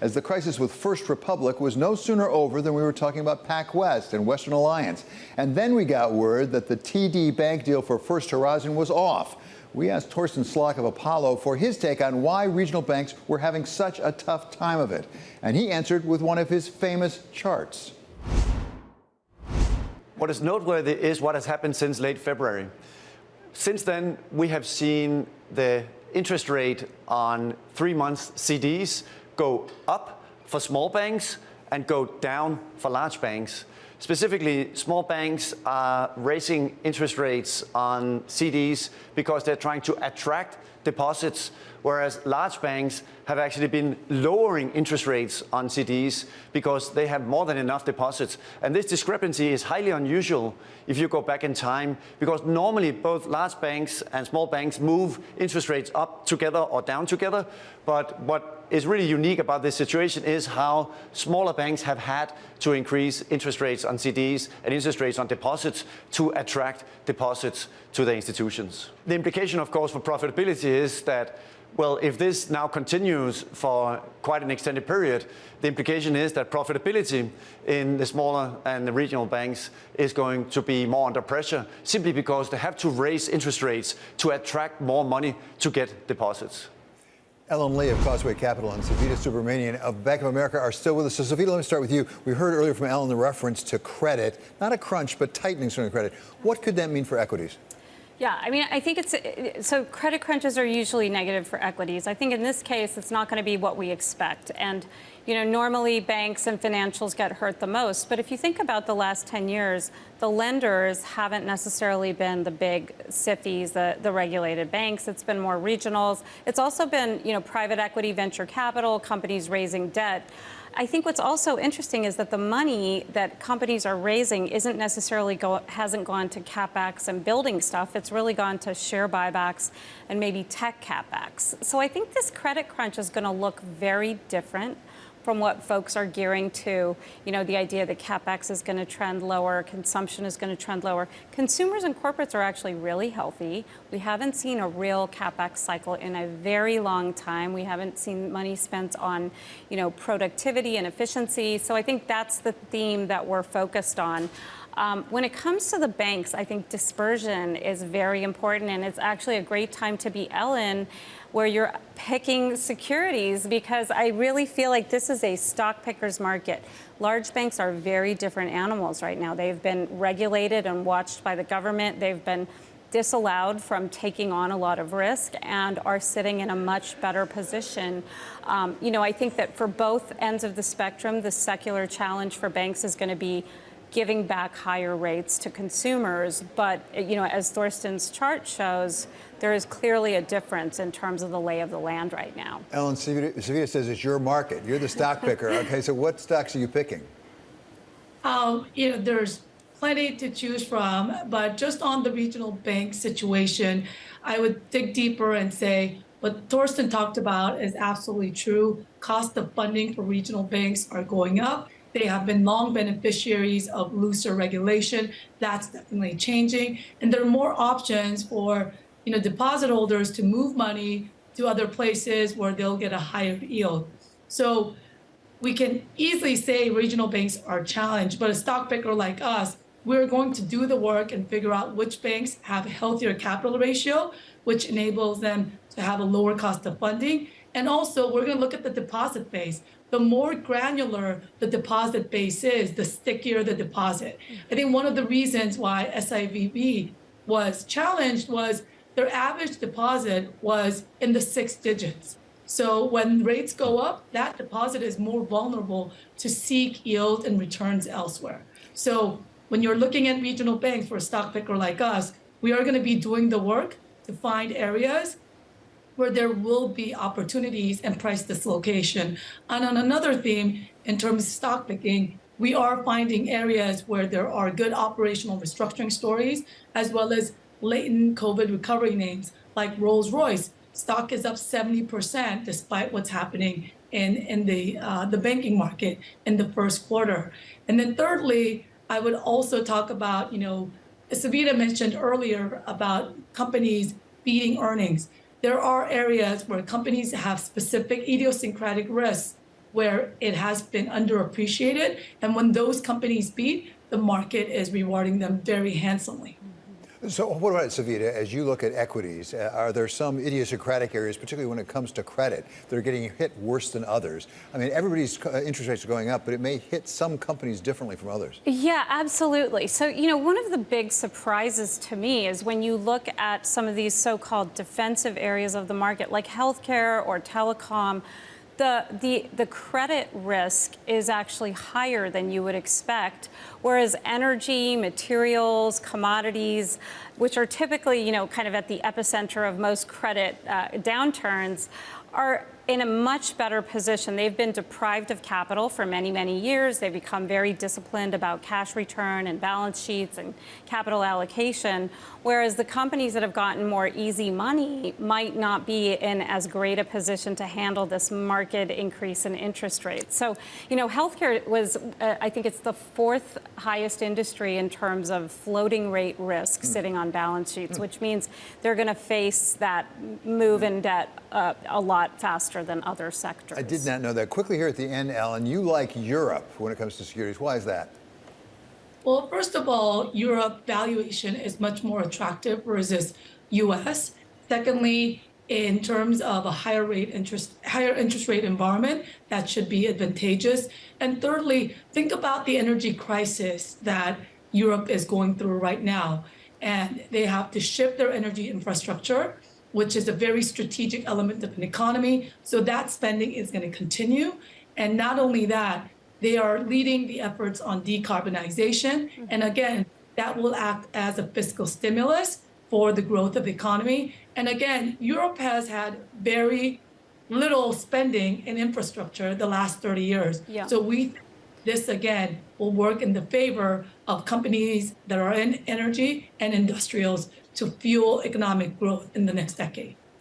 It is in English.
as the crisis with First Republic was no sooner over than we were talking about PacWest and Western Alliance. And then we got word that the TD Bank deal for First Horizon was off. We asked Torsten Slok of Apollo for his take on why regional banks were having such a tough time of it. And he answered with one of his famous charts. What is noteworthy is what has happened since late February. Since then, we have seen the interest rate on 3-month CDs go up for small banks and go down for large banks. Specifically, small banks are raising interest rates on CDs because they're trying to attract deposits, whereas large banks have actually been lowering interest rates on CDs because they have more than enough deposits. And this discrepancy is highly unusual if you go back in time, because normally both large banks and small banks move interest rates up together or down together. But what is really unique about this situation is how smaller banks have had to increase interest rates on CDs and interest rates on deposits to attract deposits to their institutions. The implication, of course, for profitability is that, well, if this now continues for quite an extended period, the implication is that profitability in the smaller and the regional banks is going to be more under pressure, simply because they have to raise interest rates to attract more money to get deposits. Ellen Lee of Causeway Capital and Savita Subramanian of Bank of America are still with us. So, Savita, let me start with you. We heard earlier from Ellen the reference to credit, not a crunch, but tightening some credit. What could that mean for equities? Yeah, I mean, I think so credit crunches are usually negative for equities. I think in this case, it's not going to be what we expect. And, you know, normally banks and financials get hurt the most. But if you think about the last 10 years, the lenders haven't necessarily been the big SIFIs, the regulated banks. It's been more regionals. It's also been, you know, private equity, venture capital, companies raising debt. I think what's also interesting is that the money that companies are raising isn't necessarily hasn't gone to CapEx and building stuff. It's really gone to share buybacks and maybe tech CapEx. So I think this credit crunch is going to look very different from what folks are gearing to. You know, the idea that CapEx is going to trend lower, consumption is going to trend lower. Consumers and corporates are actually really healthy. We haven't seen a real CapEx cycle in a very long time. We haven't seen money spent on, you know, productivity and efficiency. So I think that's the theme that we're focused on. When it comes to the banks, I think dispersion is very important, and it's actually a great time to be Ellen, where you're picking securities, because I really feel like this is a stock picker's market. Large banks are very different animals right now. They've been regulated and watched by the government. They've been disallowed from taking on a lot of risk and are sitting in a much better position. You know, I think that for both ends of the spectrum, the secular challenge for banks is going to be giving back higher rates to consumers. But, you know, as Thorsten's chart shows, there is clearly a difference in terms of the lay of the land right now. Ellen, Savita says it's your market. You're the stock picker. Okay, so what stocks are you picking? You know, there's plenty to choose from, but just on the regional bank situation, I would dig deeper and say what Thorsten talked about is absolutely true. Cost of funding for regional banks are going up. They have been long beneficiaries of looser regulation. That's definitely changing. And there are more options for, you know, deposit holders to move money to other places where they'll get a higher yield. So we can easily say regional banks are challenged, but a stock picker like us, we're going to do the work and figure out which banks have a healthier capital ratio, which enables them to have a lower cost of funding. And also, we're going to look at the deposit base. The more granular the deposit base is, the stickier the deposit. I think one of the reasons why SIVB was challenged was their average deposit was in the 6 digits. So when rates go up, that deposit is more vulnerable to seek yield and returns elsewhere. So when you're looking at regional banks for a stock picker like us, we are going to be doing the work to find areas where there will be opportunities and price dislocation. And on another theme, in terms of stock picking, we are finding areas where there are good operational restructuring stories, as well as latent COVID recovery names like Rolls-Royce. Stock is up 70% despite what's happening in the banking market in the first quarter. And then thirdly, I would also talk about, you know, Savita mentioned earlier about companies beating earnings. There are areas where companies have specific idiosyncratic risks where it has been underappreciated. And when those companies beat, the market is rewarding them very handsomely. So what about Savita, as you look at equities, are there some idiosyncratic areas, particularly when it comes to credit, that are getting hit worse than others? I mean, everybody's interest rates are going up, but it may hit some companies differently from others. Yeah, absolutely. So, one of the big surprises to me is when you look at some of these so-called defensive areas of the market, like healthcare or telecom, the credit risk is actually higher than you would expect, whereas energy, materials, commodities, which are typically, kind of at the epicenter of most credit downturns, are in a much better position. They've been deprived of capital for many, many years. They've become very disciplined about cash return and balance sheets and capital allocation, whereas the companies that have gotten more easy money might not be in as great a position to handle this market increase in interest rates. So, healthcare was, I think it's the fourth highest industry in terms of floating rate risk sitting on balance sheets, which means they're going to face that move in debt a lot faster than other sectors. I did not know that. Quickly here at the end, Alan, you like Europe when it comes to securities. Why is that? Well, first of all, Europe valuation is much more attractive versus US. Secondly, in terms of a higher interest rate environment, that should be advantageous. And thirdly, think about the energy crisis that Europe is going through right now. And they have to shift their energy infrastructure, which is a very strategic element of an economy. So that spending is going to continue. And not only that, they are leading the efforts on decarbonization. And again, that will act as a fiscal stimulus for the growth of the economy. And again, Europe has had very little spending in infrastructure the last 30 years. Yeah. So this again will work in the favor of companies that are in energy and industrials to fuel economic growth in the next decade.